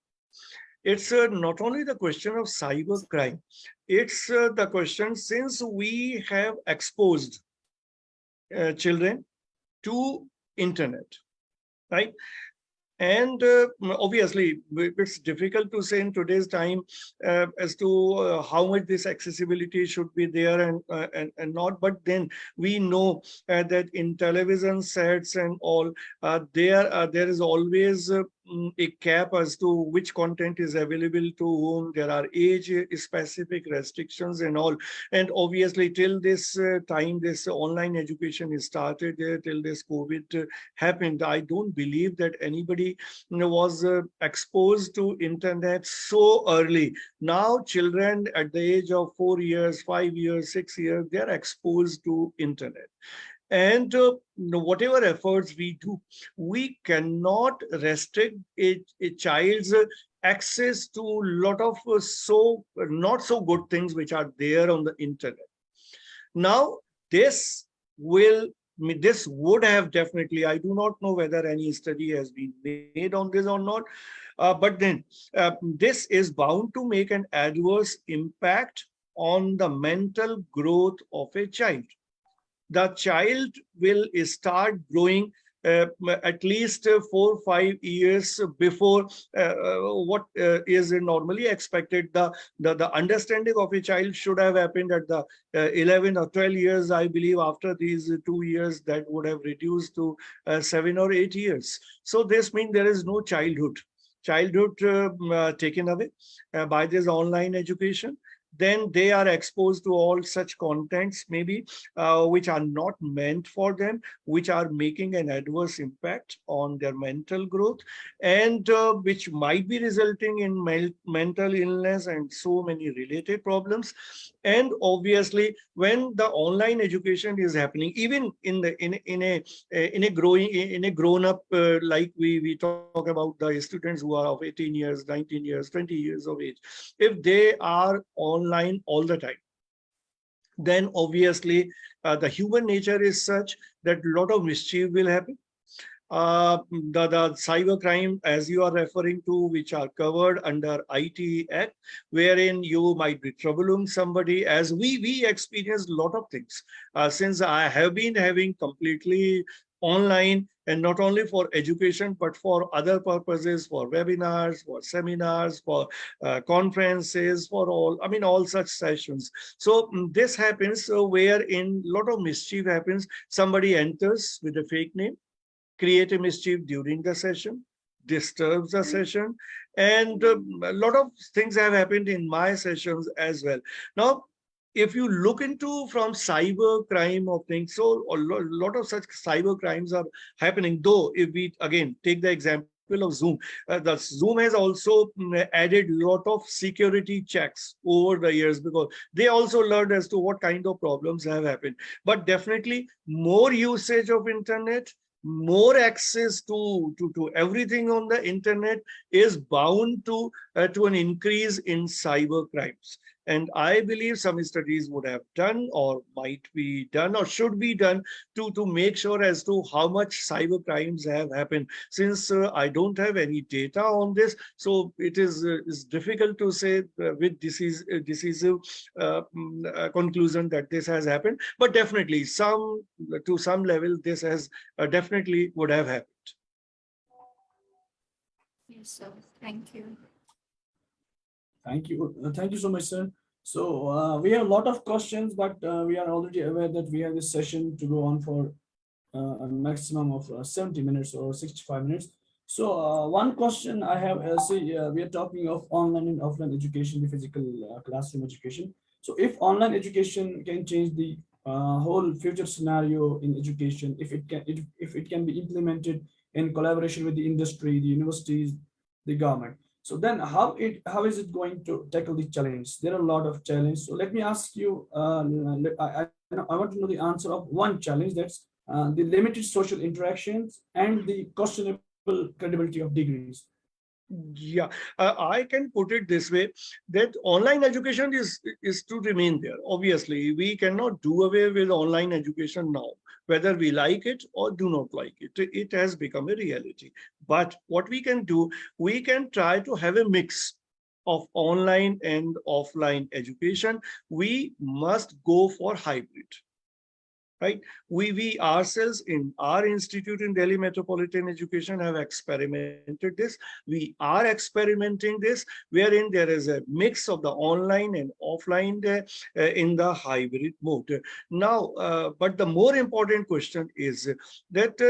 It's not only the question of cyber crime, it's the question, since we have exposed children to internet, right? And obviously, it's difficult to say in today's time as to how much this accessibility should be there and not. But then we know that in television sets and all, there is always a cap as to which content is available to whom. There are age-specific restrictions and all. And obviously, till this time, this online education is started, till this COVID happened, I don't believe that anybody was exposed to internet so early. Now, children at the age of 4 years, 5 years, 6 years, they are exposed to internet. And whatever efforts we do, we cannot restrict a child's access to a lot of not so good things which are there on the internet. Now, this would have definitely, I do not know whether any study has been made on this or not, but then this is bound to make an adverse impact on the mental growth of a child. The child will start growing at least 4 or 5 years before what is normally expected. The understanding of a child should have happened at the 11 or 12 years. I believe after these 2 years, that would have reduced to 7 or 8 years. So this means there is no childhood taken away by this online education. Then they are exposed to all such contents, maybe which are not meant for them, which are making an adverse impact on their mental growth, and which might be resulting in mental illness and so many related problems. And obviously, when the online education is happening, even in a grown up, like we talk about the students who are of 18 years, 19 years, 20 years of age, if they are online all the time, then obviously the human nature is such that a lot of mischief will happen. The cyber crime, as you are referring to, which are covered under IT Act, wherein you might be troubling somebody, as we experienced a lot of things. Since I have been having completely online, and not only for education, but for other purposes, for webinars, for seminars, for conferences, for all such sessions. So this happens where in lot of mischief happens. Somebody enters with a fake name, create a mischief during the session, disturbs the session, and a lot of things have happened in my sessions as well. Now, if you look into from cyber crime of things, so a lot of such cyber crimes are happening. Though, if we again take the example of Zoom, the Zoom has also added a lot of security checks over the years, because they also learned as to what kind of problems have happened. But definitely more usage of internet, more access to everything on the internet is bound to an increase in cyber crimes. And I believe some studies would have done, or might be done, or should be done to make sure as to how much cyber crimes have happened. Since I don't have any data on this, so it is difficult to say with decisive conclusion that this has happened. But definitely, to some level, this has definitely would have happened. Yes, sir. Thank you. Thank you. Thank you so much, sir. So we have a lot of questions, but we are already aware that we have this session to go on for a maximum of 70 minutes or 65 minutes. So one question I have, we are talking of online and offline education, the physical classroom education. So if online education can change the whole future scenario in education, if it can be implemented in collaboration with the industry, the universities, the government, so then how is it going to tackle the challenge? There are a lot of challenges. So let me ask you, I want to know the answer of one challenge, that's the limited social interactions and the questionable credibility of degrees. Yeah, I can put it this way, that online education is to remain there. Obviously, we cannot do away with online education now, whether we like it or do not like it. It has become a reality. But what we can do, we can try to have a mix of online and offline education. We must go for hybrid. Right? We ourselves in our institute in Delhi Metropolitan Education have experimented this. We are experimenting this, wherein there is a mix of the online and offline in the hybrid mode. Now, but the more important question is that,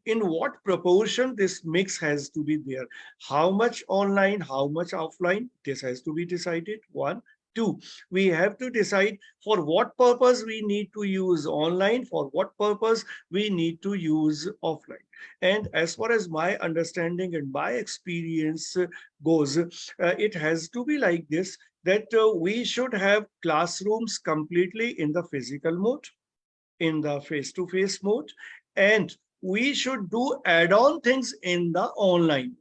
in what proportion this mix has to be there? How much online, how much offline? This has to be decided, one. Two, we have to decide for what purpose we need to use online, for what purpose we need to use offline. And as far as my understanding and my experience goes, it has to be like this, that we should have classrooms completely in the physical mode, in the face-to-face mode, and we should do add-on things in the online.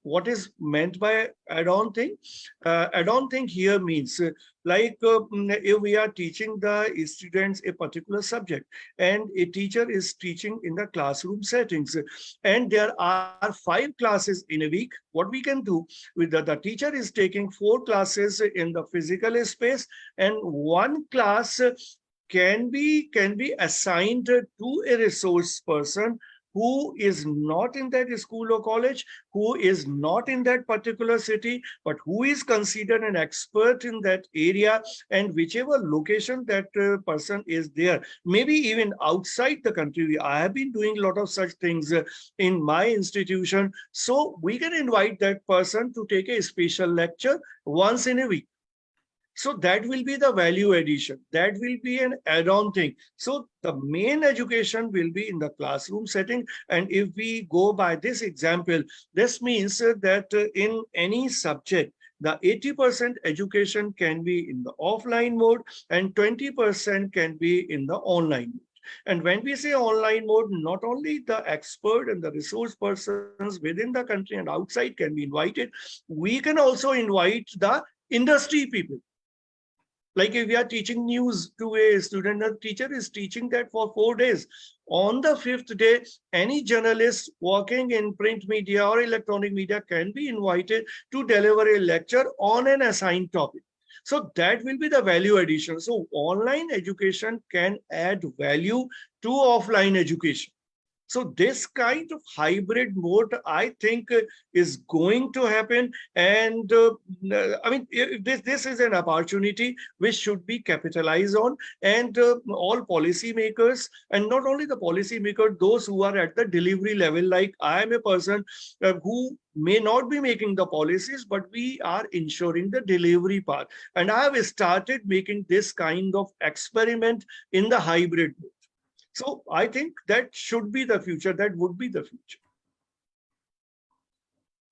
What is meant by add-on thing? Add-on thing here means if we are teaching the students a particular subject and a teacher is teaching in the classroom settings, and there are 5 classes in a week, what we can do with the teacher is taking 4 classes in the physical space, and 1 class can be assigned to a resource person who is not in that school or college, who is not in that particular city, but who is considered an expert in that area, and whichever location that person is there, maybe even outside the country. I have been doing a lot of such things in my institution. So we can invite that person to take a special lecture once in a week. So that will be the value addition. That will be an add-on thing. So the main education will be in the classroom setting. And if we go by this example, this means that in any subject, the 80% education can be in the offline mode and 20% can be in the online mode. And when we say online mode, not only the expert and the resource persons within the country and outside can be invited, we can also invite the industry people. Like if we are teaching news to a student, the teacher is teaching that for 4 days. On the 5th day, any journalist working in print media or electronic media can be invited to deliver a lecture on an assigned topic. So that will be the value addition. So online education can add value to offline education. So this kind of hybrid mode, I think, is going to happen. And I mean, this is an opportunity which should be capitalized on. And all policymakers, and not only the policymakers, those who are at the delivery level, like I am a person who may not be making the policies, but we are ensuring the delivery part. And I have started making this kind of experiment in the hybrid mode. So I think that should be the future. That would be the future.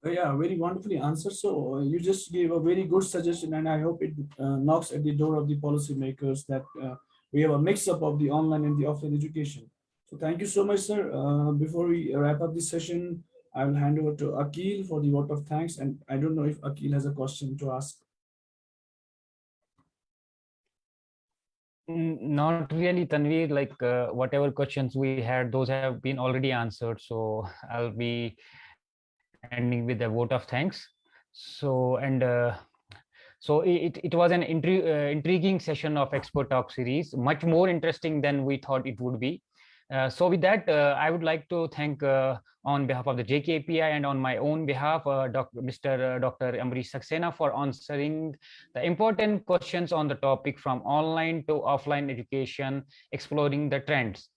Yeah, very wonderfully answered. So you just gave a very good suggestion, and I hope it knocks at the door of the policymakers that we have a mix-up of the online and the offline education. So thank you so much, sir. Before we wrap up this session, I will hand over to Akil for the vote of thanks. And I don't know if Akil has a question to ask. Not really, Tanveer. Like whatever questions we had, those have been already answered. So I'll be ending with a vote of thanks. So so it was an intriguing session of Expert Talk series, much more interesting than we thought it would be. So with that, I would like to thank on behalf of the JKPI and on my own behalf, Mr. Dr. Ambrish Saxena for answering the important questions on the topic from online to offline education, exploring the trends.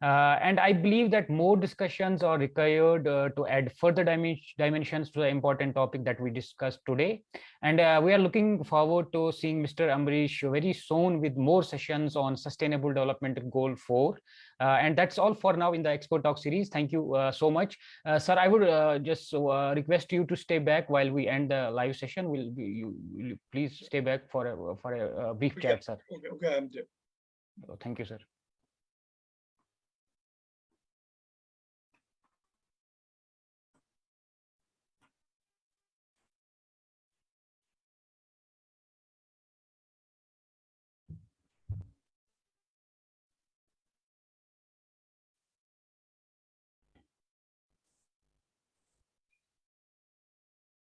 And I believe that more discussions are required to add further dimensions to the important topic that we discussed today. And we are looking forward to seeing Mr. Ambrish very soon with more sessions on Sustainable Development Goal 4. And that's all for now in the Expert Talk series. Thank you so much. Sir, I would just request you to stay back while we end the live session. Will you please stay back for a brief chat, sir? Okay, I'm there. Thank you, sir.